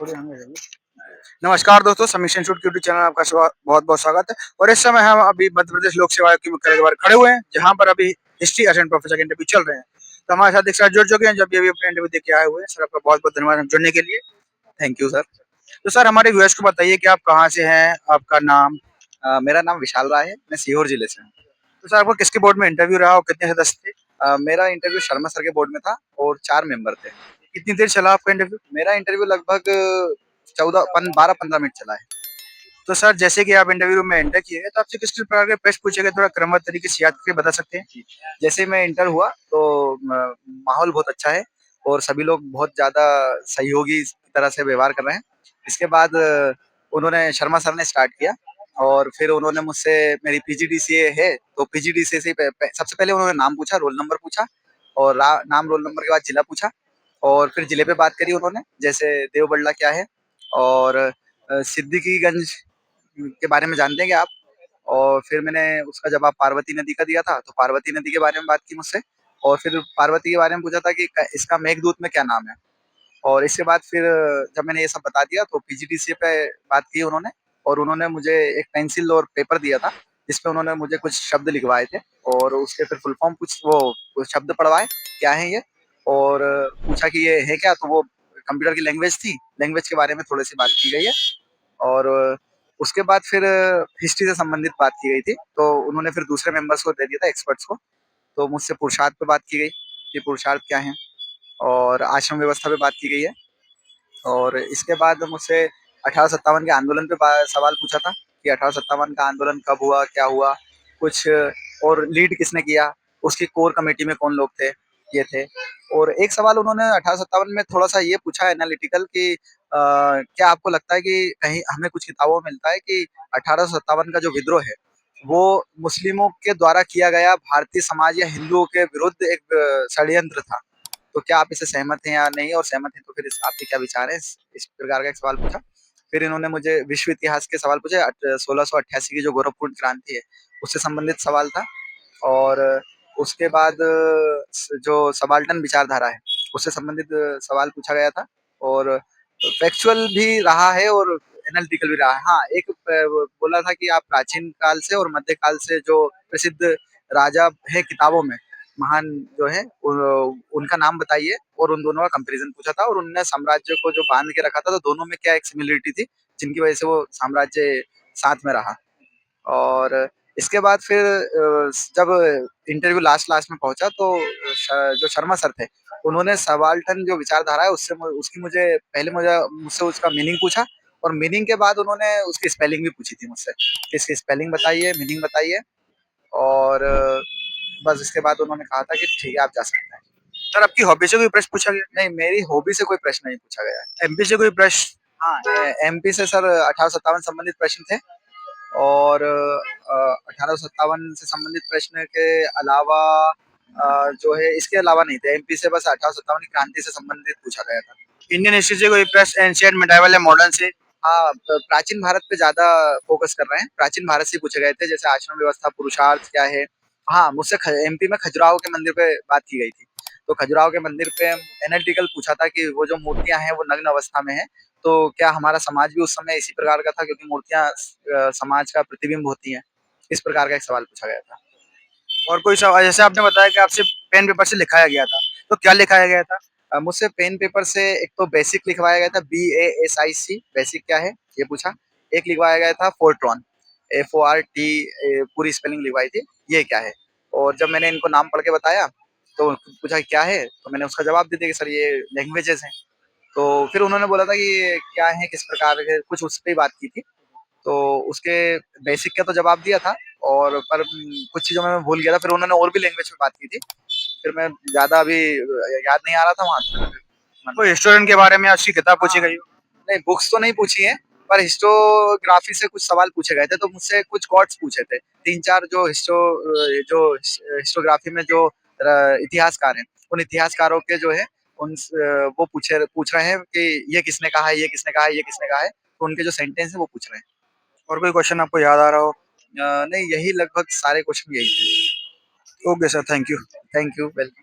थोड़ी हमें है। नमस्कार दोस्तों, समीक्षा इंस्टीट्यूट यूट्यूब चैनल आपका बहुत बहुत स्वागत है। और इस समय हम अभी मध्य प्रदेश लोक सेवा आयोग की मुख्यालय के बाहर खड़े हुए हैं, जहां पर अभी हिस्ट्री असिस्टेंट प्रोफेसर के इंटरव्यू चल रहे हैं। तो हमारे साथ एक सर जुड़ चुके हैं, जब अभी अपने इंटरव्यू देके आए हुए हैं। सर, आपका बहुत बहुत धन्यवाद हम जुड़ने के लिए। Thank you sir. तो सर, हमारे व्यूअर्स को बताइए कि आप कहाँ से हैं, आपका नाम। मेरा नाम विशाल राय है। मैं सीहोर जिले से हूँ। तो सर, आपको किसके बोर्ड में इंटरव्यू रहा और कितने सदस्य थे? मेरा इंटरव्यू शर्मा सर के बोर्ड में था और 4 मेंबर थे। कितनी देर चला आपका इंटरव्यू? मेरा इंटरव्यू लगभग 12-15 मिनट चला है। तो सर, जैसे कि आप इंटरव्यू रूम में एंटर किए, तो आपसे किस किस प्रकार के प्रश्न पूछे गए, थोड़ा क्रमबद्ध तरीके से याद करके बता सकते हैं? जैसे मैं इंटर हुआ तो माहौल बहुत अच्छा है और सभी लोग बहुत ज़्यादा सहयोगी की तरह से व्यवहार कर रहे हैं। इसके बाद उन्होंने शर्मा सर ने स्टार्ट किया और फिर उन्होंने मुझसे मेरी पीजीडीसीए है, तो पीजीडीसीए से सबसे पहले उन्होंने नाम पूछा, रोल नंबर पूछा और नाम रोल नंबर के बाद जिला पूछा और फिर जिले पे बात करी उन्होंने, जैसे देवबल्ला क्या है और सिद्दीकीगंज के बारे में जानते हैं क्या आप? और फिर मैंने उसका जवाब पार्वती नदी का दिया था, तो पार्वती नदी के बारे में बात की मुझसे और फिर पार्वती के बारे में पूछा था कि इसका मेघदूत में क्या नाम है। और इसके बाद फिर जब मैंने ये सब बता दिया तो पीजीडीसीए पे बात की उन्होंने और उन्होंने मुझे एक पेंसिल और पेपर दिया था, जिसपे उन्होंने मुझे कुछ शब्द लिखवाए थे और उसके फिर फुल फॉर्म वो शब्द पढ़वाए, क्या है ये? और पूछा कि ये है क्या? तो वो कंप्यूटर की लैंग्वेज थी, लैंग्वेज के बारे में थोड़ी-सी बात की गई है। और उसके बाद फिर हिस्ट्री से संबंधित बात की गई थी, तो उन्होंने फिर दूसरे मेंबर्स को दे दिया था, एक्सपर्ट्स को। तो मुझसे पुरुषार्थ पे बात की गई कि पुरुषार्थ क्या है और आश्रम व्यवस्था पे बात की गई है। और इसके बाद मुझसे 1857 के आंदोलन पे सवाल पूछा था कि 1857 का आंदोलन कब हुआ, क्या हुआ, कुछ और लीड किसने किया, उसकी कोर कमेटी में कौन लोग थे, ये थे। और एक सवाल उन्होंने 1857 में थोड़ा सा ये पूछा एनालिटिकल कि क्या आपको लगता है कि कहीं हमें कुछ किताबों में मिलता है कि 1857 का जो विद्रोह है वो मुस्लिमों के द्वारा किया गया भारतीय समाज या हिंदुओं के विरुद्ध एक षड्यंत्र था, तो क्या आप इससे सहमत हैं या नहीं? और सहमत हैं तो फिर आपके क्या विचार हैं? इस प्रकार का एक सवाल पूछा। फिर इन्होंने मुझे विश्व इतिहास के सवाल पूछे। 1688 की जो गोरखपुर क्रांति है उससे संबंधित सवाल था। और उसके बाद जो सबाल्टन विचारधारा है उससे संबंधित सवाल पूछा गया था और फैक्चुअल भी रहा है और एनालिटिकल भी रहा है। हाँ, एक बोला था कि आप प्राचीन काल से और मध्य काल से जो प्रसिद्ध राजा है किताबों में, महान जो है उनका नाम बताइए और उन दोनों का कंपैरिजन पूछा था और उनने साम्राज्य को जो बांध के रखा था तो दोनों में क्या एक सिमिलरिटी थी जिनकी वजह से वो साम्राज्य साथ में रहा। और इसके बाद फिर जब इंटरव्यू लास्ट लास्ट में पहुंचा तो जो शर्मा सर थे उन्होंने सबाल्टन जो विचारधारा है उससे उसकी मुझे मुझसे उसका मीनिंग पूछा और मीनिंग के बाद उन्होंने उसकी स्पेलिंग भी पूछी थी मुझसे कि इसकी स्पेलिंग बताइए, मीनिंग बताइए। और बस इसके बाद उन्होंने कहा था कि ठीक है, आप जा सकते हैं। सर, आपकी हॉबी से कोई प्रश्न पूछा गया? नहीं, मेरी हॉबी से कोई प्रश्न नहीं पूछा गया है। एमपी से कोई प्रश्न? हाँ, एमपी से सर 1857 संबंधित प्रश्न थे और 1857 से संबंधित प्रश्न के अलावा जो है इसके अलावा नहीं थे। एमपी से बस 1857 की क्रांति से संबंधित पूछा गया था। इंडियन हिस्ट्री से कोई प्रश्न, एंशिएंट, मिडाइवल या मॉडर्न से? हाँ, प्राचीन भारत पे ज्यादा फोकस कर रहे हैं। प्राचीन भारत से पूछे गए थे, जैसे आश्रम व्यवस्था, पुरुषार्थ क्या है। हाँ, मुझसे एमपी में खजुराहो के मंदिर पे बात की गई थी, तो खजुराहो के मंदिर पे एनालिटिकल पूछा था कि वो जो मूर्तियां हैं वो नग्न अवस्था में है, तो क्या हमारा समाज भी उस समय इसी प्रकार का था, क्योंकि मूर्तियां समाज का प्रतिबिंब होती हैं। इस प्रकार का एक सवाल पूछा गया था। और कोई सवाल, जैसे आपने बताया कि आपसे पेन पेपर से लिखाया गया था, तो क्या लिखाया गया था? मुझसे पेन पेपर से एक तो बेसिक लिखवाया गया था, BASIC, बेसिक क्या है ये पूछा। एक लिखवाया गया था फोर्ट्रॉन, FORT, पूरी स्पेलिंग लिखवाई थी, ये क्या है। और जब मैंने इनको नाम पढ़ के बताया तो पूछा कि क्या है, तो मैंने उसका जवाब दे दिया कि सर ये लैंग्वेजेस हैं। तो फिर उन्होंने बोला था कि ये क्या है, किस प्रकार के, कुछ उस पर ही बात की थी। तो उसके बेसिक का तो जवाब दिया था और पर कुछ चीज़ों में मैं भूल गया था। फिर उन्होंने और भी लैंग्वेज में बात की थी, फिर मैं ज़्यादा अभी याद नहीं आ रहा था वहाँ। कोई स्टूडेंट के बारे में आपसी किताब पूछी हाँ, गई हो? नहीं बुक्स तो नहीं पूछी है, पर हिस्टोग्राफी से कुछ सवाल पूछे गए थे, तो मुझसे कुछ गॉड्स पूछे थे। 3-4 जो हिस्टोग्राफी में जो इतिहासकार हैं, उन इतिहासकारों के जो है वो पूछ रहे हैं कि ये किसने कहा है, ये किसने कहा है, ये किसने कहा है, तो उनके जो सेंटेंस है वो पूछ रहे हैं। और कोई क्वेश्चन आपको याद आ रहा हो? नहीं, यही लगभग सारे क्वेश्चन यही थे। Okay sir, thank you. Thank you, welcome.